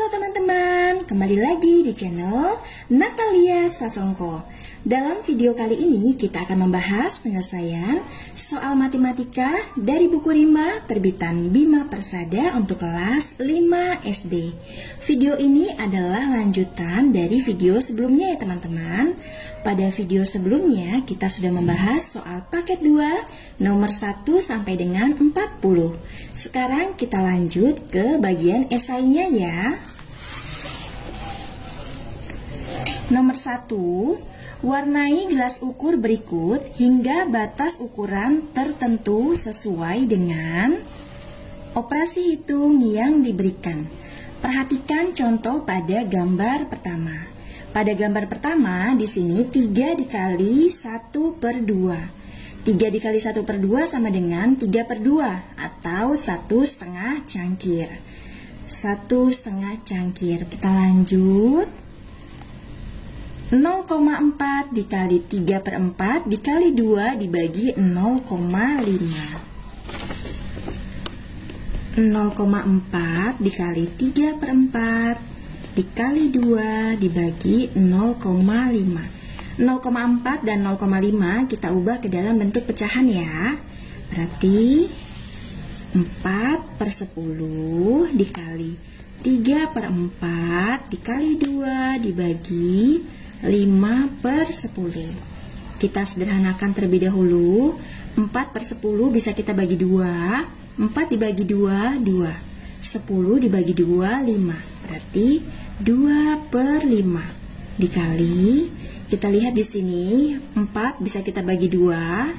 Halo teman-teman, kembali lagi di channel Natalia Sasongko. Dalam video kali ini kita akan membahas penyelesaian soal matematika dari buku Rima terbitan Bima Persada untuk kelas 5 SD. Video ini adalah lanjutan dari video sebelumnya ya teman-teman. Pada video sebelumnya kita sudah membahas soal paket 2 nomor 1 sampai dengan 40. Sekarang kita lanjut ke bagian esainya ya. Nomor 1, warnai gelas ukur berikut hingga batas ukuran tertentu sesuai dengan operasi hitung yang diberikan. Perhatikan contoh pada gambar pertama. Pada gambar pertama di sini 3 dikali 1/2. 3 dikali 1/2 sama dengan 3/2 atau 1,5 cangkir. 1,5 cangkir. Kita lanjut. 0,4 dikali 3/4 dikali 2 dibagi 0,5. 0,4 dikali 3/4 dikali 2 dibagi 0,5. 0,4 dan 0,5 kita ubah ke dalam bentuk pecahan ya. Berarti 4/10 dikali 3/4 dikali 2 dibagi 5/10. Kita sederhanakan terlebih dahulu. 4/10 bisa kita bagi 2. 4 dibagi 2, 2. 10 dibagi 2, 5. Berarti 2/5 dikali, kita lihat di sini 4 bisa kita bagi 2.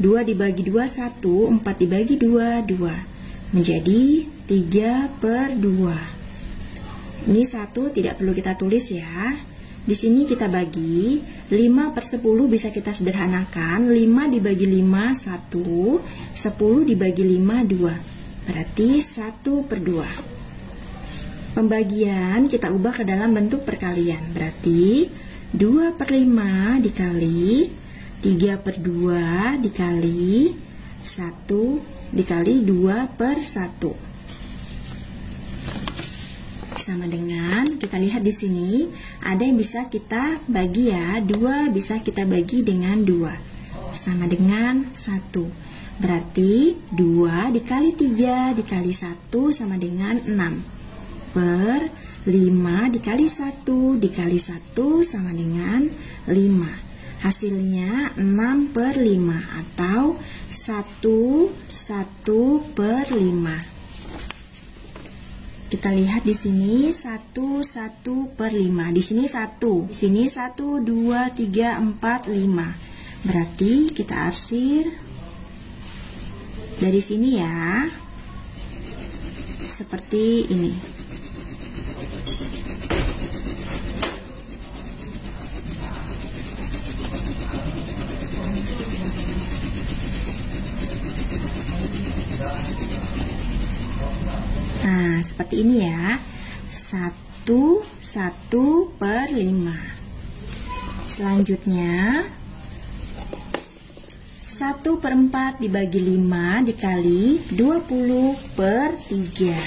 2 dibagi 2, 1. 4 dibagi 2, 2. Menjadi 3/2. Ini 1 tidak perlu kita tulis ya. Di sini kita bagi 5/10 bisa kita sederhanakan. 5 dibagi 5, 1. 10 dibagi 5, 2. Berarti 1/2. Pembagian kita ubah ke dalam bentuk perkalian. Berarti 2/5 dikali 3/2 dikali 1 dikali 2/1. Sama dengan, kita lihat di sini ada yang bisa kita bagi ya. 2 bisa kita bagi dengan 2. Sama dengan 1. Berarti 2 dikali 3 dikali 1 sama dengan 6. Per 5 dikali 1 dikali 1 sama dengan 5. Hasilnya 6/5 atau 1/5. Kita lihat di sini 1/5. Di sini 1. Di sini 1, 2, 3, 4, 5. Berarti kita arsir dari sini ya. Seperti ini. Nah, seperti ini ya. 1/5. Selanjutnya 1/4 dibagi 5 dikali 20/3.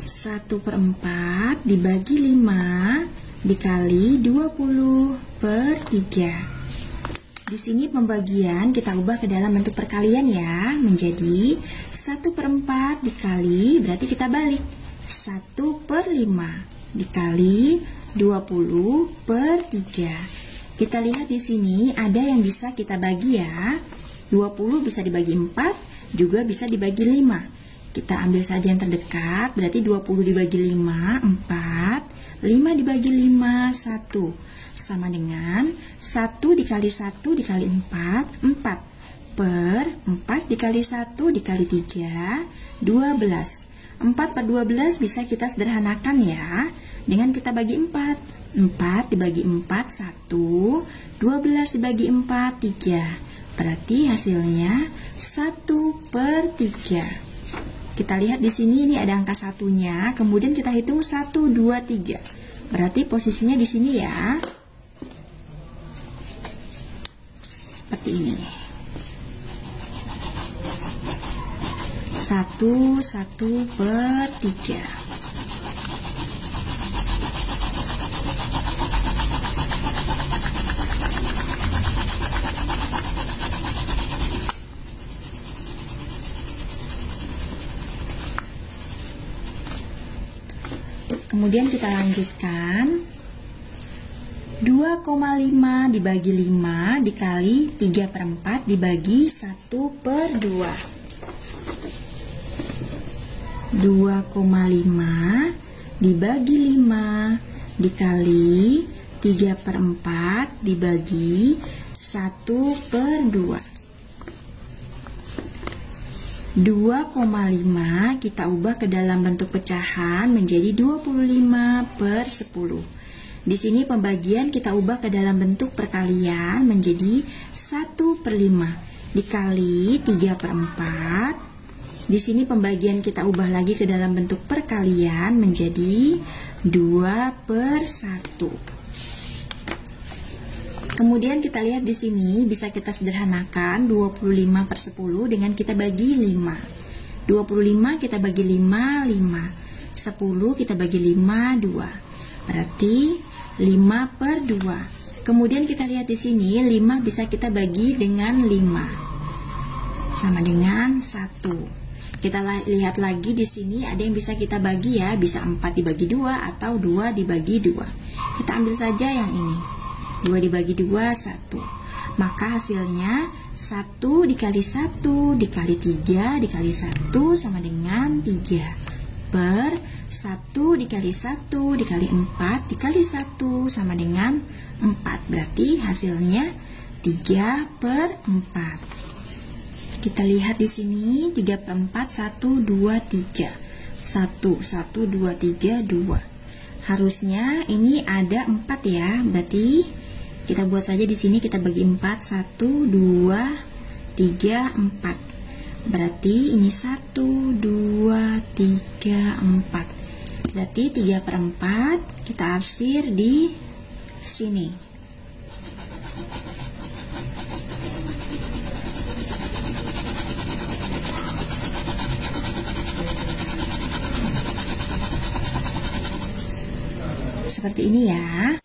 1/4 dibagi 5 dikali 20/3. Di sini pembagian kita ubah ke dalam bentuk perkalian ya, menjadi 1/4 dikali, berarti kita balik 1/5 dikali 20/3. Kita lihat di sini ada yang bisa kita bagi ya. 20 bisa dibagi 4, juga bisa dibagi 5. Kita ambil saja yang terdekat, berarti 20 dibagi 5, 4. 5 dibagi 5, 1. Sama dengan 1 dikali 1 dikali 4, 4. Per 4 dikali 1 dikali 3, 12. 4/12 bisa kita sederhanakan ya, dengan kita bagi 4. 4 dibagi 4, 1. 12 dibagi 4, 3. Berarti hasilnya 1/3. Kita lihat di sini ini ada angka satunya, kemudian kita hitung 1, 2, 3. Berarti posisinya di sini ya. Seperti ini. 1/3. Kemudian kita lanjutkan. 2,5 dibagi 5 dikali 3/4 dibagi 1/2. 2,5 dibagi 5 dikali 3/4 dibagi 1/2. 2,5 kita ubah ke dalam bentuk pecahan menjadi 25/10. Di sini pembagian kita ubah ke dalam bentuk perkalian menjadi 1/5 dikali 3/4. Di sini pembagian kita ubah lagi ke dalam bentuk perkalian menjadi 2/1. Kemudian kita lihat di sini bisa kita sederhanakan 25/10 dengan kita bagi 5. 25 kita bagi 5, 5. 10 kita bagi 5, 2. Berarti 5/2. Kemudian kita lihat di sini 5 bisa kita bagi dengan 5. Sama dengan 1. Kita lihat lagi di sini ada yang bisa kita bagi ya, bisa 4 dibagi 2 atau 2 dibagi 2. Kita ambil saja yang ini. 2 dibagi 2, 1. Maka hasilnya 1 dikali 1 dikali 3 dikali 1 sama dengan 3. Per 1 dikali 1 dikali 4 dikali 1 sama dengan 4. Berarti hasilnya 3/4. Kita lihat di sini 3/4, 1, 2, 3. 1, 1, 2, 3, 2. Harusnya ini ada 4 ya. Berarti kita buat saja di sini kita bagi 4, 1, 2, 3, 4. Berarti ini 1, 2, 3, 4. Berarti 3/4 kita arsir di sini. Seperti ini ya.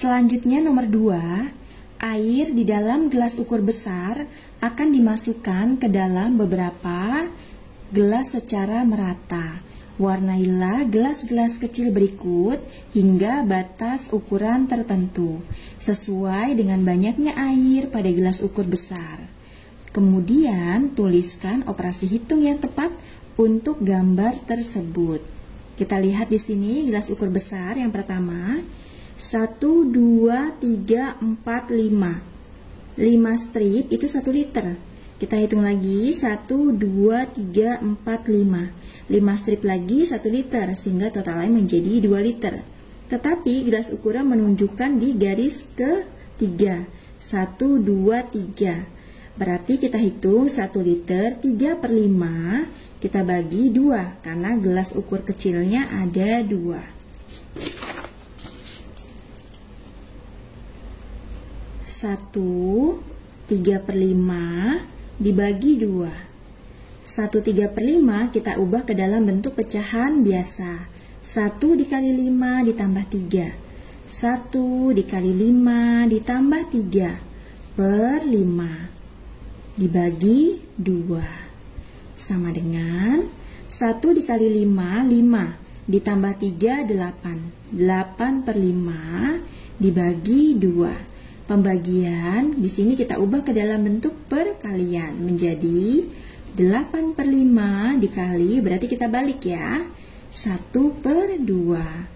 Selanjutnya nomor 2, air di dalam gelas ukur besar akan dimasukkan ke dalam beberapa gelas secara merata. Warnailah gelas-gelas kecil berikut hingga batas ukuran tertentu, sesuai dengan banyaknya air pada gelas ukur besar. Kemudian tuliskan operasi hitung yang tepat untuk gambar tersebut. Kita lihat di sini gelas ukur besar yang pertama 1, 2, 3, 4, 5. 5 strip itu 1 liter. Kita hitung lagi 1, 2, 3, 4, 5. 5 strip lagi 1 liter sehingga totalnya menjadi 2 liter. Tetapi gelas ukuran menunjukkan di garis ketiga 1, 2, 3. Berarti kita hitung 1 liter 3/5 kita bagi 2 karena gelas ukur kecilnya ada 2. 1 3/5 dibagi 2. 1 3/5 kita ubah ke dalam bentuk pecahan biasa. 1 dikali 5 ditambah 3. 1 dikali 5 ditambah 3 per 5 dibagi 2. Sama dengan 1 dikali 5, 5 ditambah 3, 8. 8/5 dibagi 2. Pembagian di sini kita ubah ke dalam bentuk perkalian menjadi 8/5 dikali, berarti kita balik ya, 1/2.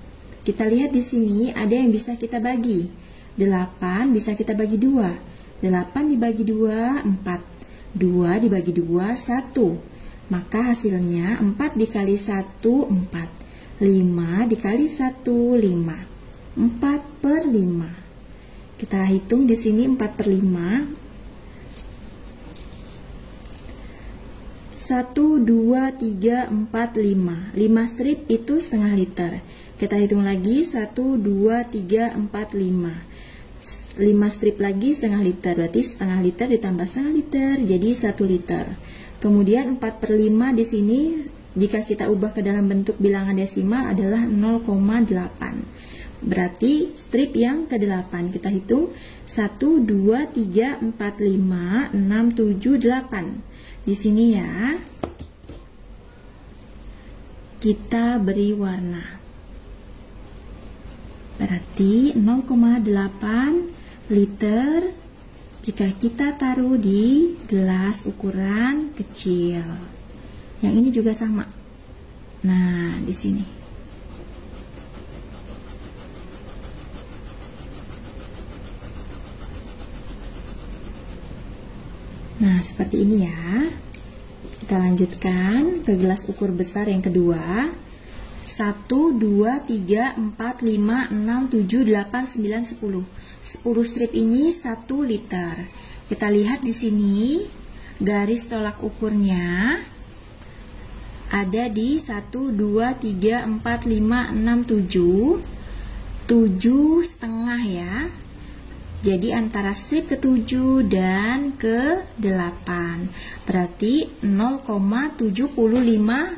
Kita lihat di sini ada yang bisa kita bagi. 8 bisa kita bagi 2. 8 dibagi 2, 4. 2 dibagi 2, 1. Maka hasilnya 4 dikali 1, 4. 5 dikali 1, 5. 4/5. Kita hitung di sini 4/5. 1, 2, 3, 4, 5. 5 strip itu setengah liter. Kita hitung lagi 1, 2, 3, 4, 5. 5 strip lagi setengah liter. Berarti setengah liter ditambah setengah liter jadi 1 liter. Kemudian 4/5 di sini jika kita ubah ke dalam bentuk bilangan desimal adalah 0,8. Berarti strip yang ke-8 kita hitung 1, 2, 3, 4, 5, 6, 7, 8. Di sini ya. kita beri warna. Berarti 0,8 liter jika kita taruh di gelas ukuran kecil. Yang ini juga sama. Nah, di sini. Nah, seperti ini ya. Kita lanjutkan ke gelas ukur besar yang kedua. 1, 2, 3, 4, 5, 6, 7, 8, 9, 10. 10 strip ini 1 liter. Kita lihat di sini garis tolak ukurnya ada di 1, 2, 3, 4, 5, 6, 7. 7 setengah ya. Jadi antara strip ke-7 dan ke-8. Berarti 0,75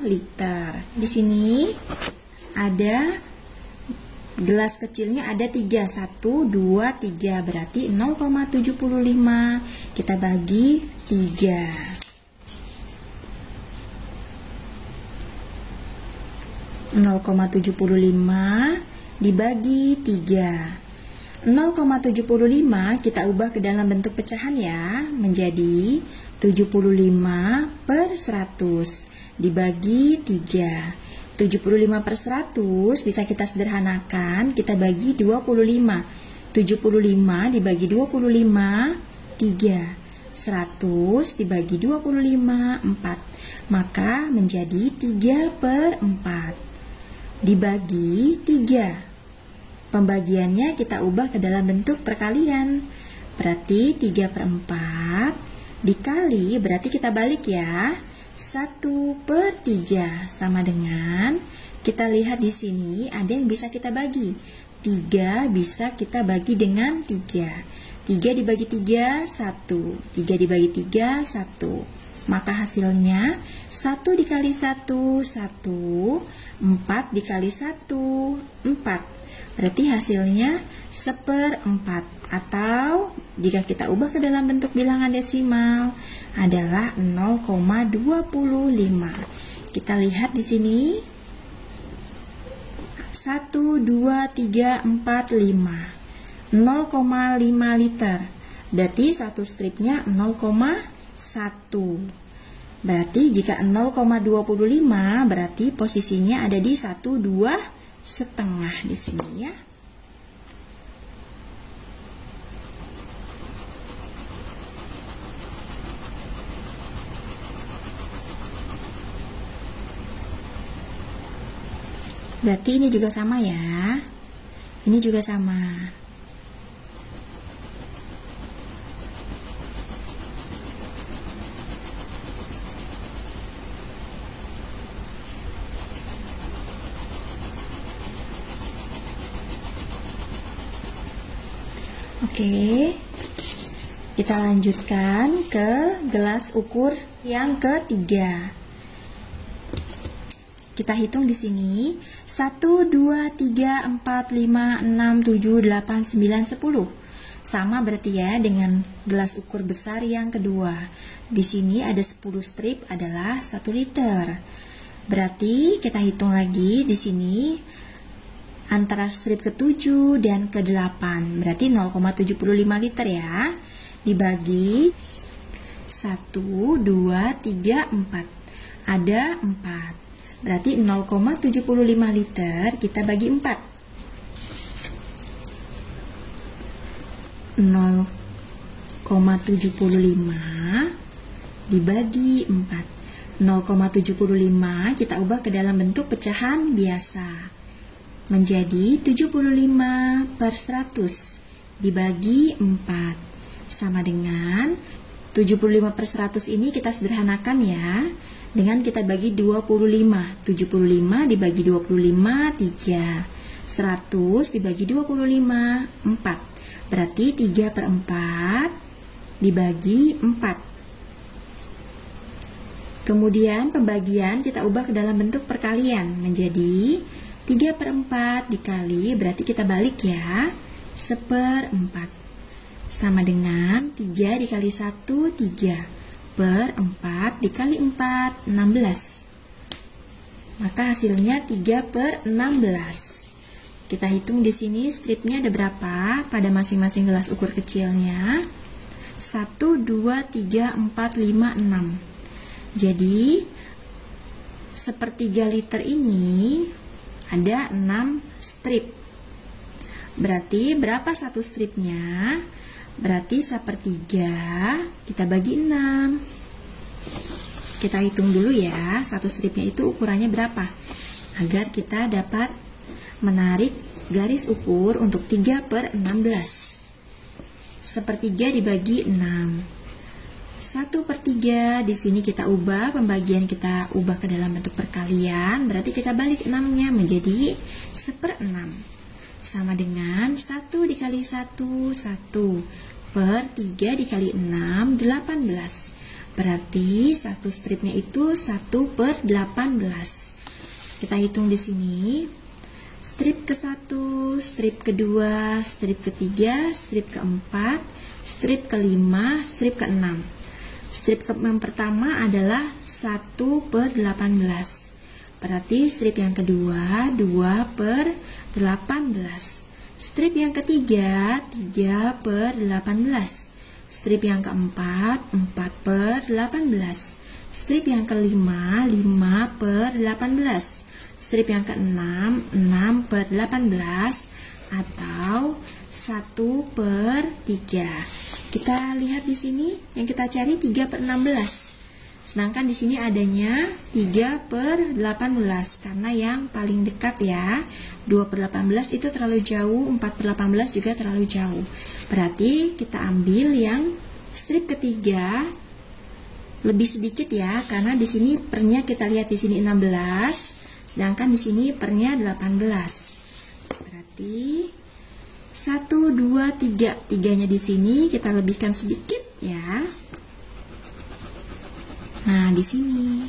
liter. Di sini ada gelas kecilnya ada 3. 1, 2, 3. Berarti 0,75. Kita bagi 3. 0,75 dibagi 3. 0,75 kita ubah ke dalam bentuk pecahan ya, menjadi 75 per 100 dibagi 3. 75 per 100 bisa kita sederhanakan, kita bagi 25. 75 dibagi 25, 3. 100 dibagi 25, 4. Maka menjadi 3 per 4 dibagi 3. Pembagiannya kita ubah ke dalam bentuk perkalian. Berarti 3 per 4 dikali, berarti kita balik ya. 1 per 3 sama dengan, kita lihat di sini ada yang bisa kita bagi. 3 bisa kita bagi dengan 3. 3 dibagi 3, 1. 3 dibagi 3, 1. Maka hasilnya 1 dikali 1, 1. 4 dikali 1, 4. Berarti hasilnya 1/4, atau jika kita ubah ke dalam bentuk bilangan desimal adalah 0,25. Kita lihat di sini 1, 2, 3, 4, 5. 0,5 liter. Berarti satu stripnya 0,1. Berarti jika 0,25 berarti posisinya ada di 1, 2 setengah di sini ya. Berarti ini juga sama ya. Ini juga sama. Oke, kita lanjutkan ke gelas ukur yang ketiga. Kita hitung di sini 1, 2, 3, 4, 5, 6, 7, 8, 9, 10. Sama berarti ya dengan gelas ukur besar yang kedua. Di sini ada 10 strip adalah 1 liter. Berarti kita hitung lagi di sini antara strip ke-7 dan ke-8. Berarti 0,75 liter ya. Dibagi 1, 2, 3, 4. Ada 4. Berarti 0,75 liter kita bagi 4. 0,75 dibagi 4. 0,75 kita ubah ke dalam bentuk pecahan biasa. Menjadi 75 per 100 dibagi 4 sama dengan 75 per 100 ini kita sederhanakan ya dengan kita bagi 25. 75 dibagi 25, 3. 100 dibagi 25, 4. Berarti 3 per 4 dibagi 4. Kemudian pembagian kita ubah ke dalam bentuk perkalian menjadi 3 per 4 dikali, berarti kita balik ya, 1/4. Sama dengan 3 dikali 1, 3. Per 4 dikali 4, 16. Maka hasilnya 3/16. Kita hitung di sini stripnya ada berapa pada masing-masing gelas ukur kecilnya. 1, 2, 3, 4, 5, 6. Jadi 1/3 liter ini ada 6 strip. Berarti berapa satu stripnya? Berarti 1/3 kita bagi 6. Kita hitung dulu ya, satu stripnya itu ukurannya berapa, agar kita dapat menarik garis ukur untuk 3/16. 1/3 dibagi 6. 1/3 di sini kita ubah, pembagian kita ubah ke dalam bentuk perkalian, berarti kita balik 6-nya menjadi 1/6. Sama dengan 1 dikali 1, 1/3 dikali 6, 18. Berarti satu stripnya itu 1/18. Kita hitung di sini. Strip ke-1, strip ke-2, strip ke-3, strip ke-4, strip ke-5, strip ke-6. Strip yang pertama adalah 1/18. Berarti strip yang kedua 2/18. Strip yang ketiga 3/18. Strip yang keempat 4/18. Strip yang kelima 5/18. Strip yang keenam 6/18 atau 1/3. Kita lihat di sini yang kita cari 3/16. Sedangkan di sini adanya 3/18 karena yang paling dekat ya. 2/18 itu terlalu jauh, 4/18 juga terlalu jauh. Berarti kita ambil yang strip ketiga lebih sedikit ya, karena di sini pernya kita lihat di sini 16. Sedangkan di sini pernya 18. Berarti 1, 2, 3. 3-nya di sini kita lebihkan sedikit ya. Nah, di sini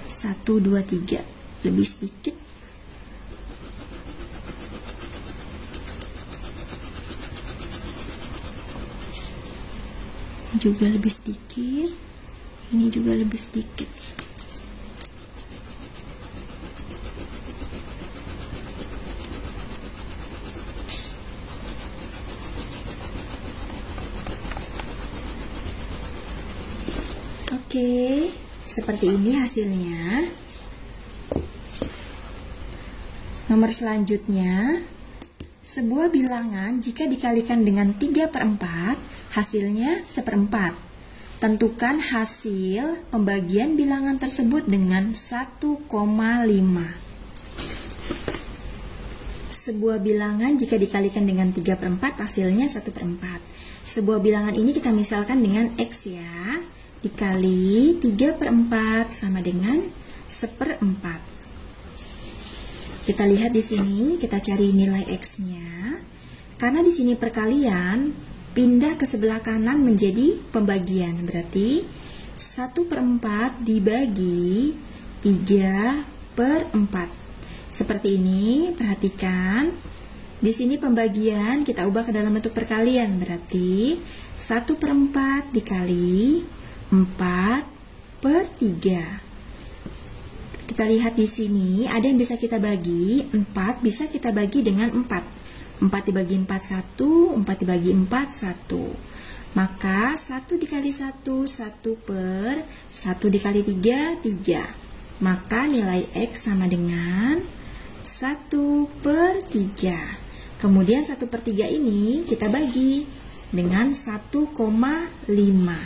1, 2, 3 lebih sedikit. Juga lebih sedikit. Ini juga lebih sedikit. Oke, seperti ini hasilnya. Nomor selanjutnya, sebuah bilangan jika dikalikan dengan 3/4, hasilnya 1/4. Tentukan hasil pembagian bilangan tersebut dengan 1,5. Sebuah bilangan jika dikalikan dengan 3/4 hasilnya 1/4. Sebuah bilangan ini kita misalkan dengan X ya. Dikali 3/4 sama dengan 1/4. Kita lihat di sini, kita cari nilai X-nya. Karena di sini perkalian, pindah ke sebelah kanan menjadi pembagian. Berarti 1/4 dibagi 3/4. Seperti ini, perhatikan. Di sini pembagian kita ubah ke dalam bentuk perkalian. Berarti 1/4 dikali 4/3. Kita lihat di sini, ada yang bisa kita bagi, 4 bisa kita bagi dengan 4. 4 dibagi 4, 1, 4 dibagi 4, 1. Maka 1 dikali 1, 1/1 dikali 3, 3. Maka nilai X sama dengan 1/3. Kemudian 1/3 ini kita bagi dengan 1,5.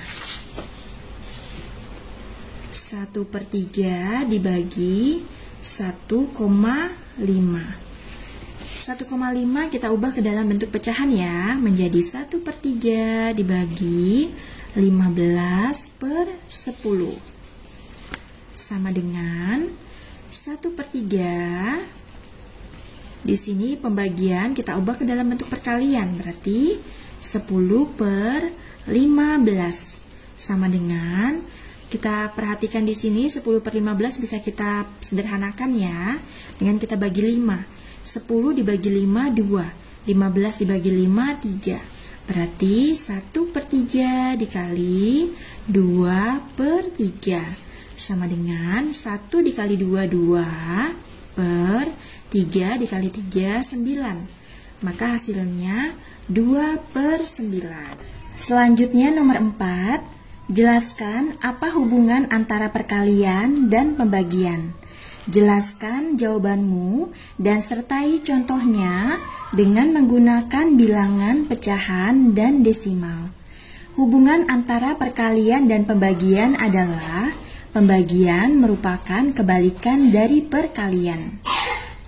1/3 dibagi 1,5. 1,5 kita ubah ke dalam bentuk pecahan ya, menjadi 1/3 dibagi 15/10 sama dengan 1/3. Di sini pembagian kita ubah ke dalam bentuk perkalian, berarti 10/15 sama dengan, kita perhatikan di sini 10/15 bisa kita sederhanakan ya, dengan kita bagi 5. 10 dibagi 5, 2. 15 dibagi 5, 3. Berarti 1/3 dikali 2/3 sama dengan 1 dikali 2, 2 per 3 dikali 3, 9. Maka hasilnya 2/9. Selanjutnya nomor 4, jelaskan apa hubungan antara perkalian dan pembagian. Jelaskan jawabanmu dan sertai contohnya dengan menggunakan bilangan pecahan dan desimal. Hubungan antara perkalian dan pembagian adalah pembagian merupakan kebalikan dari perkalian.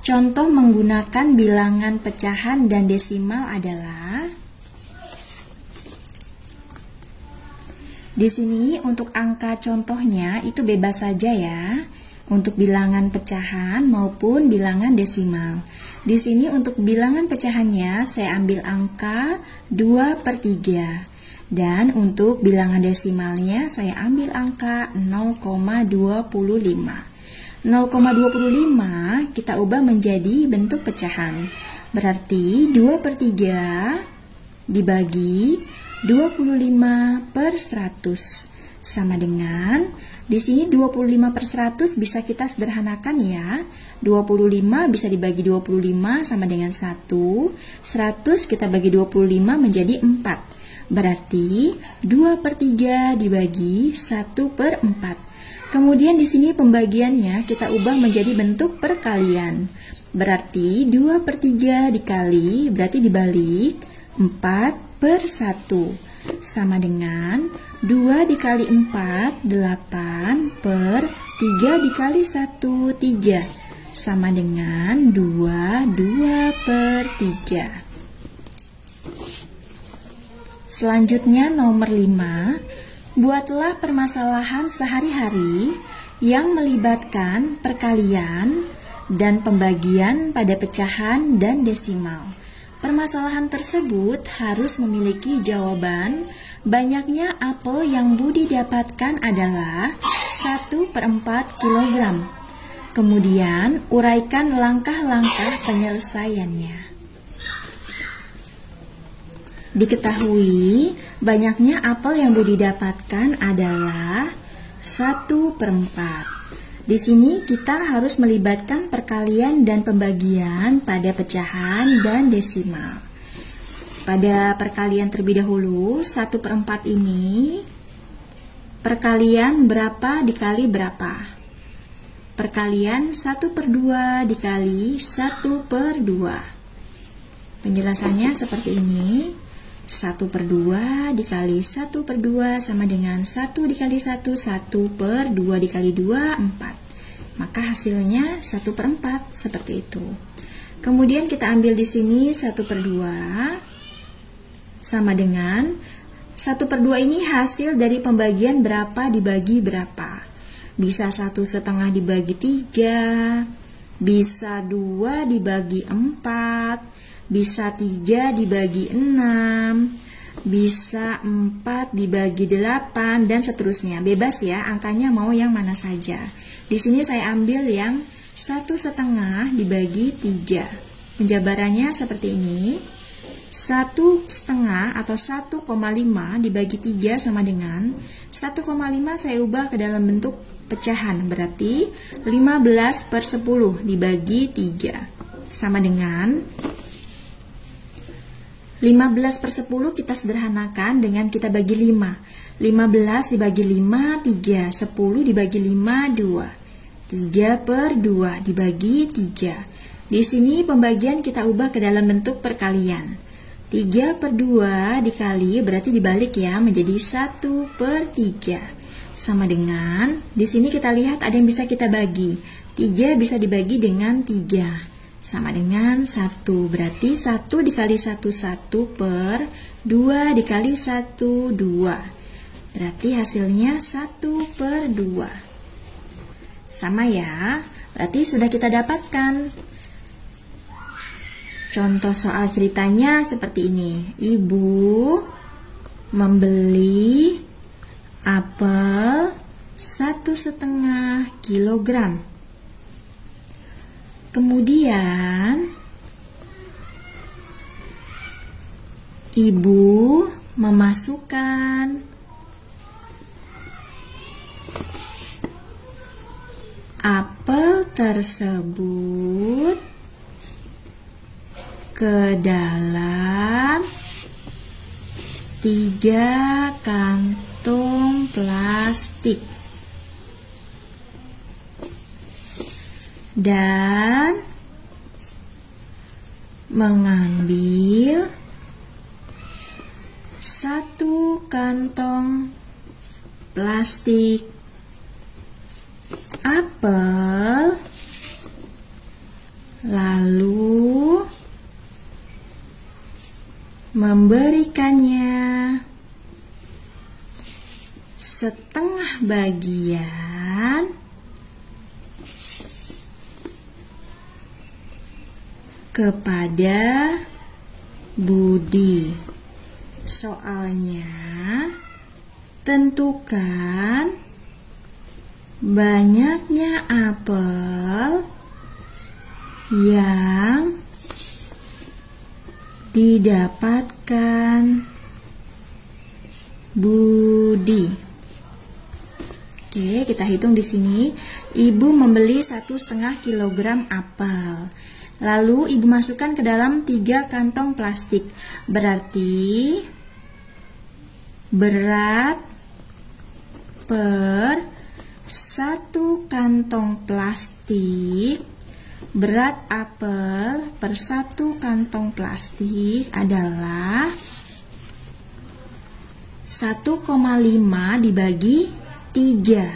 Contoh menggunakan bilangan pecahan dan desimal adalah di sini untuk angka contohnya itu bebas saja ya. Untuk bilangan pecahan maupun bilangan desimal. Di sini untuk bilangan pecahannya saya ambil angka 2/3. Dan untuk bilangan desimalnya saya ambil angka 0,25. 0,25 kita ubah menjadi bentuk pecahan. Berarti 2/3 dibagi 25/100 sama dengan di sini 25/100 bisa kita sederhanakan ya. 25 bisa dibagi 25 sama dengan 1. 100 kita bagi 25 menjadi 4. Berarti 2/3 dibagi 1/4. Kemudian di sini pembagiannya kita ubah menjadi bentuk perkalian. Berarti 2/3 dikali, berarti dibalik 4/1 sama dengan 2 dikali 4, 8 per 3 dikali 1, 3 sama dengan 2/3. Selanjutnya nomor 5, buatlah permasalahan sehari-hari yang melibatkan perkalian dan pembagian pada pecahan dan desimal. Permasalahan tersebut harus memiliki jawaban. Banyaknya apel yang Budi dapatkan adalah 1/4 kilogram. Kemudian uraikan langkah-langkah penyelesaiannya. Diketahui banyaknya apel yang Budi dapatkan adalah 1/4. Di sini kita harus melibatkan perkalian dan pembagian pada pecahan dan desimal. Pada perkalian terlebih dahulu, 1/4 ini perkalian berapa dikali berapa? Perkalian 1/2 dikali 1/2. Penjelasannya seperti ini. 1/2 dikali 1/2 sama dengan 1 dikali 1, 1/2 dikali 2, 4. Maka hasilnya 1/4 seperti itu. Kemudian kita ambil di sini 1/2 sama dengan 1/2 ini hasil dari pembagian berapa dibagi berapa. Bisa 1/2 dibagi 3, bisa 2 dibagi 4, bisa 3 dibagi 6, bisa 4 dibagi 8, dan seterusnya. Bebas ya, angkanya mau yang mana saja. Di sini saya ambil yang 1/2 dibagi 3. Penjabarannya seperti ini. 1/2 atau 1,5 dibagi 3 sama dengan 1,5 saya ubah ke dalam bentuk pecahan. Berarti 15/10 dibagi 3 sama dengan 15/10 kita sederhanakan dengan kita bagi 5. 15 dibagi 5, 3. 10 dibagi 5, 2. 3/2 dibagi 3. Di sini pembagian kita ubah ke dalam bentuk perkalian. 3/2 dikali, berarti dibalik ya, menjadi 1/3. Sama dengan, di sini kita lihat ada yang bisa kita bagi. 3 bisa dibagi dengan 3. Sama dengan 1, berarti 1 dikali 1, 1/2 dikali 1, 2. Berarti hasilnya 1/2. Sama ya, berarti sudah kita dapatkan. Contoh soal ceritanya seperti ini. Ibu membeli apel 1,5 kilogram. Kemudian Ibu memasukkan apel tersebut ke dalam 3 kantong plastik dan mengambil 1 kantong plastik apel, lalu memberikannya setengah bagian kepada Budi. Soalnya, tentukan banyaknya apel yang didapatkan Budi. Oke, kita hitung di sini. Ibu membeli 1,5 kilogram apel. Lalu ibu masukkan ke dalam 3 kantong plastik. Berarti berat per 1 kantong plastik, berat apel per 1 kantong plastik adalah 1,5 dibagi 3.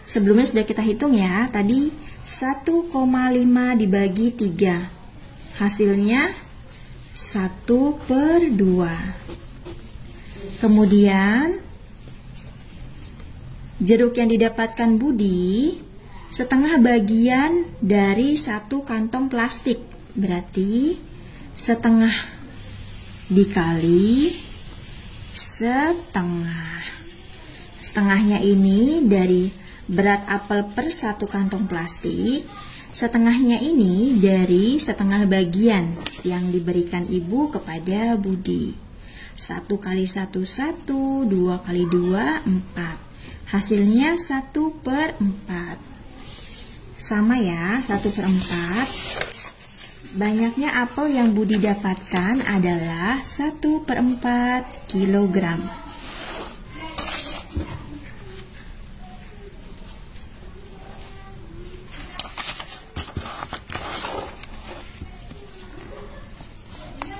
Sebelumnya sudah kita hitung ya, tadi 1,5 dibagi 3. Hasilnya 1/2. Kemudian jeruk yang didapatkan Budi setengah bagian dari 1 kantong plastik. Berarti setengah dikali setengah. Setengahnya ini dari berat apel per 1 kantong plastik. Setengahnya ini dari setengah bagian yang diberikan ibu kepada Budi. 1 kali 1, 1, 2 kali 2, 4. Hasilnya 1/4. Sama ya, 1/4. Banyaknya apel yang Budi dapatkan adalah 1/4 kilogram.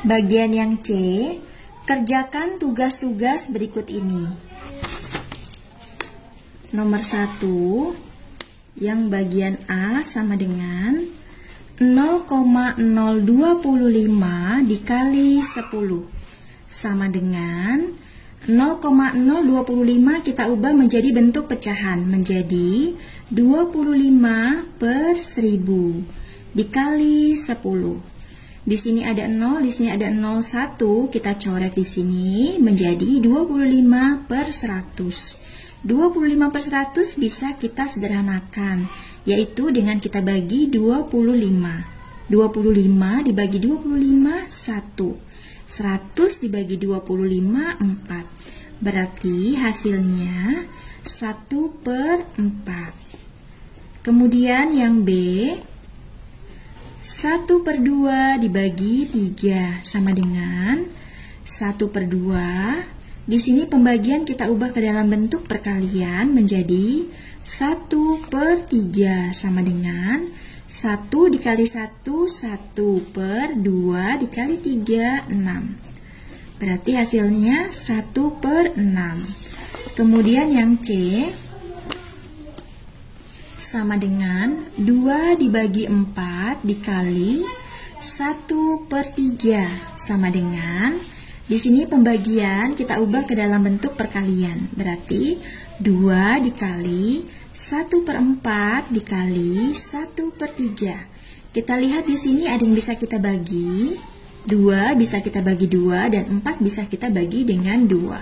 Bagian yang C, kerjakan tugas-tugas berikut ini. Nomor 1, yang bagian A sama dengan 0,025 dikali 10 sama dengan 0,025 kita ubah menjadi bentuk pecahan menjadi 25/1000 dikali 10. Di sini ada 0, di sini ada 01, kita coret di sini menjadi 25/100. 25/100 bisa kita sederhanakan, yaitu dengan kita bagi 25. 25 dibagi 25, 1. 100 dibagi 25, 4. Berarti hasilnya 1/4. Kemudian yang B, 1/2 dibagi 3 sama dengan 1/2. Di sini pembagian kita ubah ke dalam bentuk perkalian menjadi 1/3 sama dengan 1 dikali 1, 1/2 dikali 3, 6. Berarti hasilnya 1/6. Kemudian yang C sama dengan 2 dibagi 4 dikali 1/3 sama dengan, di sini pembagian kita ubah ke dalam bentuk perkalian. Berarti 2 dikali 1/4 dikali 1/3. Kita lihat di sini ada yang bisa kita bagi. 2 bisa kita bagi 2 dan 4 bisa kita bagi dengan 2.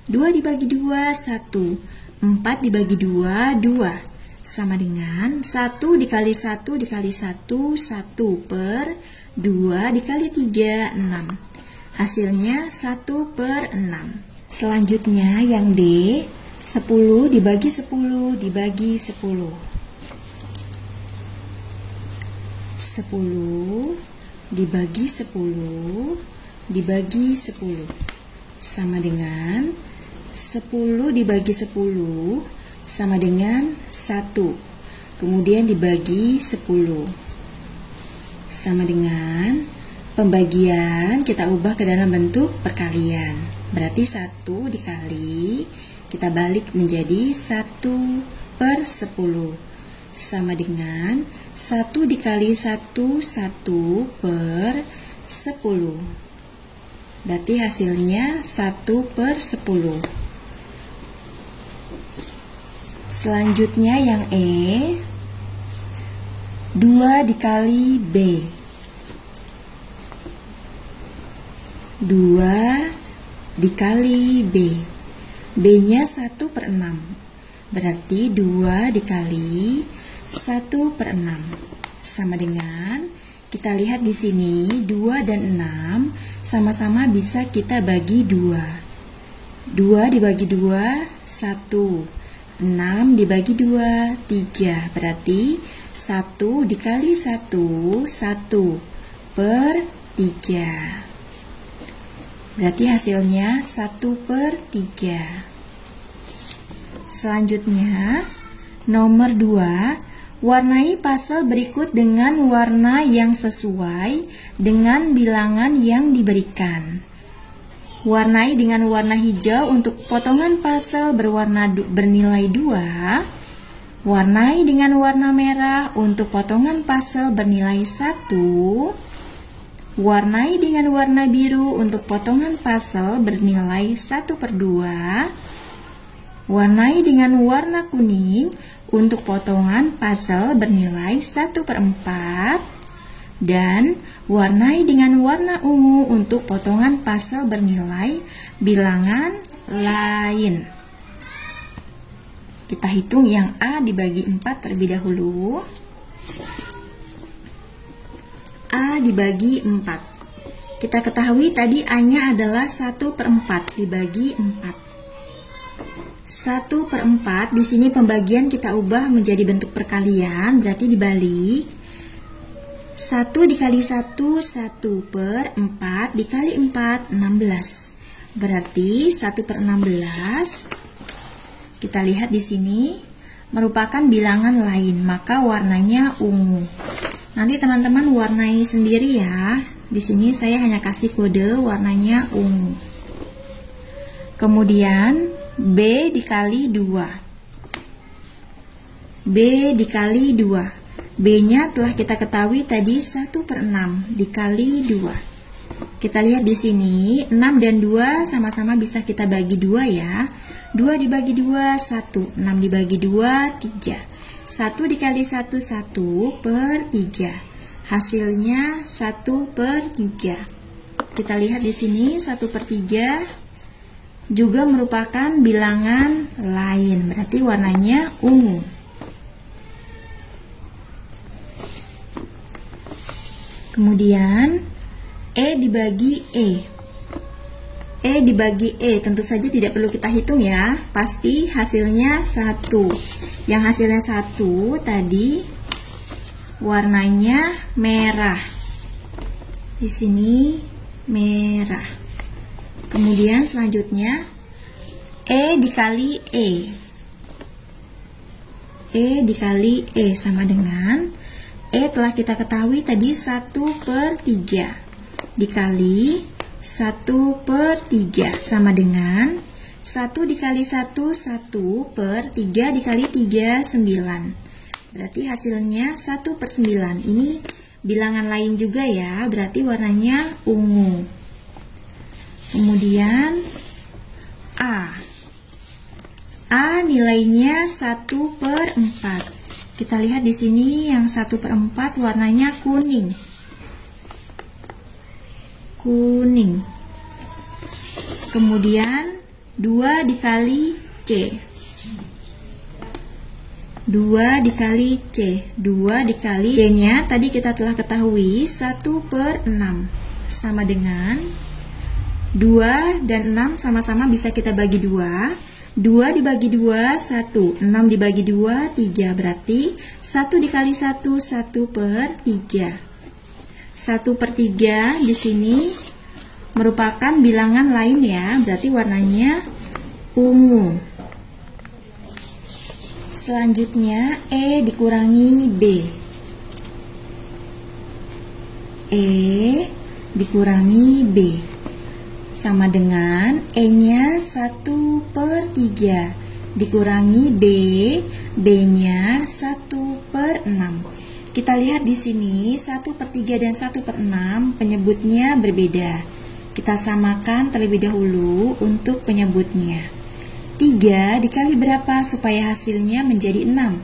2 dibagi 2, 1. 4 dibagi 2, 2. Sama dengan 1 dikali 1 dikali 1, 1/2 dikali 3, 6. Hasilnya 1/6. Selanjutnya yang D, 10 dibagi 10 dibagi 10. 10 dibagi 10 dibagi 10 sama dengan 10 dibagi 10 sama dengan 1. Kemudian dibagi 10 sama dengan pembagian kita ubah ke dalam bentuk perkalian. Berarti 1 dikali, kita balik menjadi 1/10 sama dengan 1 dikali 1, 1/10. Berarti hasilnya 1/10. Selanjutnya yang E, 2 dikali B. 2 dikali B. B-nya 1/6. Berarti 2 dikali 1/6 sama dengan, kita lihat di sini 2 dan 6 sama-sama bisa kita bagi 2. 2 dibagi 2, 1. 6 dibagi 2, 3. Berarti 1 dikali 1, 1/3. Berarti hasilnya 1/3. Selanjutnya, nomor 2, warnai pasel berikut dengan warna yang sesuai dengan bilangan yang diberikan. Warnai dengan warna hijau untuk potongan pasel bernilai 2. Warnai dengan warna merah untuk potongan pasel bernilai 1. Warnai dengan warna biru untuk potongan pasel bernilai 1/2. Warnai dengan warna kuning untuk potongan pasel bernilai 1/4. Dan warnai dengan warna ungu untuk potongan pasel bernilai bilangan lain. Kita hitung yang A dibagi 4 terlebih dahulu. A dibagi 4. Kita ketahui tadi A-nya adalah 1/4 dibagi 4. 1/4 di sini pembagian kita ubah menjadi bentuk perkalian, berarti dibalik. 1 dikali 1, 1/4 dikali 4, 16. Berarti 1/16. Kita lihat di sini merupakan bilangan lain, maka warnanya ungu. Nanti teman-teman warnai sendiri ya. Di sini saya hanya kasih kode warnanya ungu. Kemudian B dikali 2. B dikali 2. B-nya telah kita ketahui tadi 1/6 dikali 2. Kita lihat di sini 6 dan 2 sama-sama bisa kita bagi 2 ya. 2 dibagi 2, 1. 6 dibagi 2, 3. 1 dikali 1, 1/3. Hasilnya 1/3. Kita lihat di sini 1/3 juga merupakan bilangan lain, berarti warnanya ungu. Kemudian E dibagi E. E dibagi E tentu saja tidak perlu kita hitung ya, pasti hasilnya 1. Yang hasilnya 1 tadi warnanya merah. Di sini merah. Kemudian selanjutnya E dikali E. E dikali E sama dengan E telah kita ketahui tadi 1/3 dikali 1/3 sama dengan 1 dikali 1, 1/3 dikali 3, 9. Berarti hasilnya 1/9. Ini bilangan lain juga ya, berarti warnanya ungu. Kemudian A. A nilainya 1/4. Kita lihat di sini yang 1/4 warnanya kuning. Kuning. Kemudian 2 dikali C. 2 dikali C. 2 dikali C-nya tadi kita telah ketahui 1/6 sama dengan 2 dan 6 sama-sama bisa kita bagi 2. 2 dibagi 2, 1. 6 dibagi 2, 3. Berarti 1 dikali 1, 1 per 3. 1 per 3 di sini merupakan bilangan lain ya. Berarti warnanya ungu. Selanjutnya E dikurangi B. E dikurangi B sama dengan E-nya 1 per 3 dikurangi B, B-nya 1 per 6. Kita lihat di sini 1 per 3 dan 1 per 6 penyebutnya berbeda. Kita samakan terlebih dahulu untuk penyebutnya. 3 dikali berapa supaya hasilnya menjadi 6?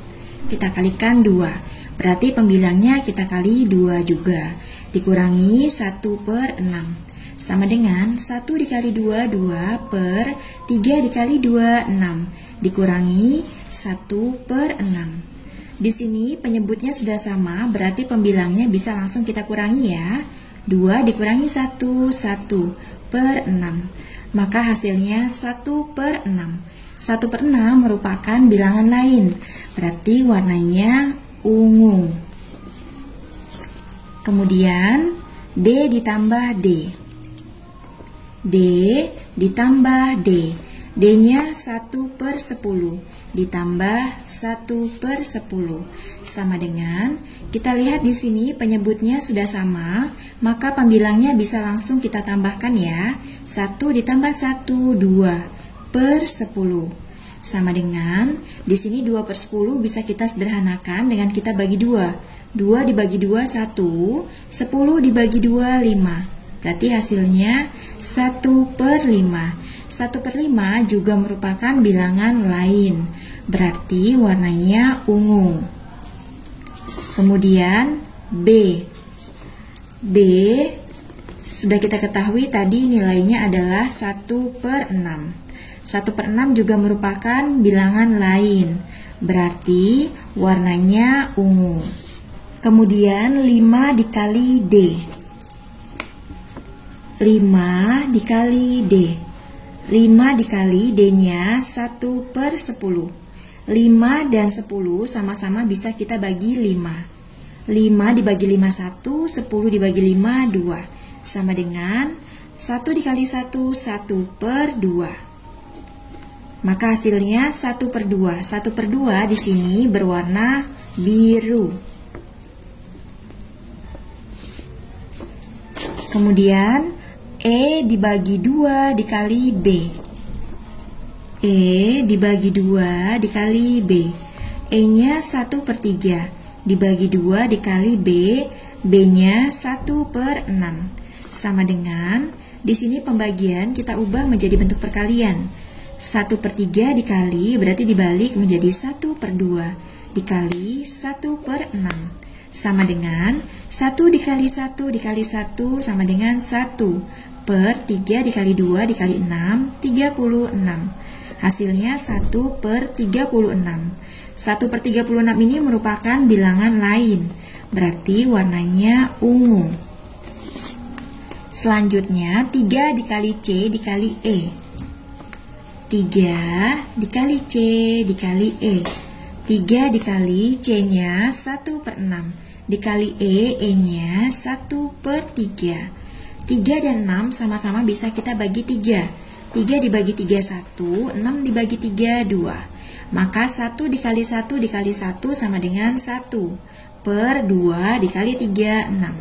Kita kalikan 2. Berarti pembilangnya kita kali 2 juga. Dikurangi 1 per 6. Sama dengan 1 dikali 2, 2 per 3 dikali 2, 6. Dikurangi 1 per 6. Di sini penyebutnya sudah sama, berarti pembilangnya bisa langsung kita kurangi ya. 2 dikurangi 1, 1 per 6. Maka hasilnya 1 per 6. 1 per 6 merupakan bilangan lain, berarti warnanya ungu. Kemudian D ditambah D. D ditambah D. D-nya 1 per 10 ditambah 1 per 10 sama dengan, kita lihat di sini penyebutnya sudah sama, maka pembilangnya bisa langsung kita tambahkan ya. 1 ditambah 1, 2 per 10 sama dengan, di sini 2 per 10 bisa kita sederhanakan dengan kita bagi 2. 2 dibagi 2, 1. 10 dibagi 2, 5. Berarti hasilnya 1 per 5. 1 per 5 juga merupakan bilangan lain. Berarti warnanya ungu. Kemudian B. B sudah kita ketahui tadi nilainya adalah 1 per 6. 1 per 6 juga merupakan bilangan lain. Berarti warnanya ungu. Kemudian 5 dikali D. 5 dikali D. 5 dikali D-nya 1 per 10. 5 dan 10 sama-sama bisa kita bagi 5. 5 dibagi 5, 1. 10 dibagi 5, 2. Sama dengan 1 dikali 1, 1 per 2. Maka hasilnya 1 per 2. 1 per 2 di sini berwarna biru. Kemudian E dibagi 2 dikali B. E dibagi 2 dikali B. E-nya 1 per 3 dibagi 2 dikali B. B-nya 1 per 6. Sama dengan, di sini pembagian kita ubah menjadi bentuk perkalian. 1 per 3 dikali, berarti dibalik menjadi 1 per 2 dikali 1 per 6. Sama dengan 1 dikali 1 dikali 1 sama dengan 1 per 3 dikali 2 dikali 6, 36. Hasilnya 1 per 36. 1 per 36 ini merupakan bilangan lain, berarti warnanya ungu. Selanjutnya 3 dikali C dikali E. 3 dikali C dikali E. 3 dikali C-nya 1 per 6 dikali E, E-nya 1 per 3. 3 dan 6 sama-sama bisa kita bagi 3. 3 dibagi 3, 1. 6 dibagi 3, 2. Maka 1 dikali 1 dikali 1 sama dengan 1. Per 2 dikali 3, 6.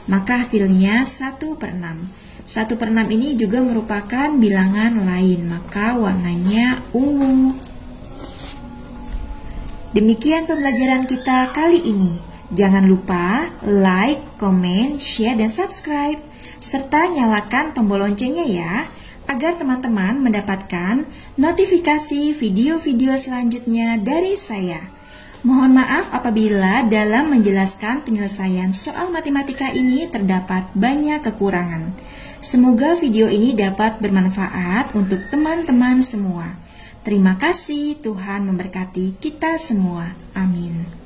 Maka hasilnya 1 per 6. 1 per 6 ini juga merupakan bilangan lain. Maka warnanya ungu. Demikian pembelajaran kita kali ini. Jangan lupa like, comment, share, dan subscribe. Serta nyalakan tombol loncengnya ya, agar teman-teman mendapatkan notifikasi video-video selanjutnya dari saya. Mohon maaf apabila dalam menjelaskan penyelesaian soal matematika ini terdapat banyak kekurangan. Semoga video ini dapat bermanfaat untuk teman-teman semua. Terima kasih, Tuhan memberkati kita semua. Amin.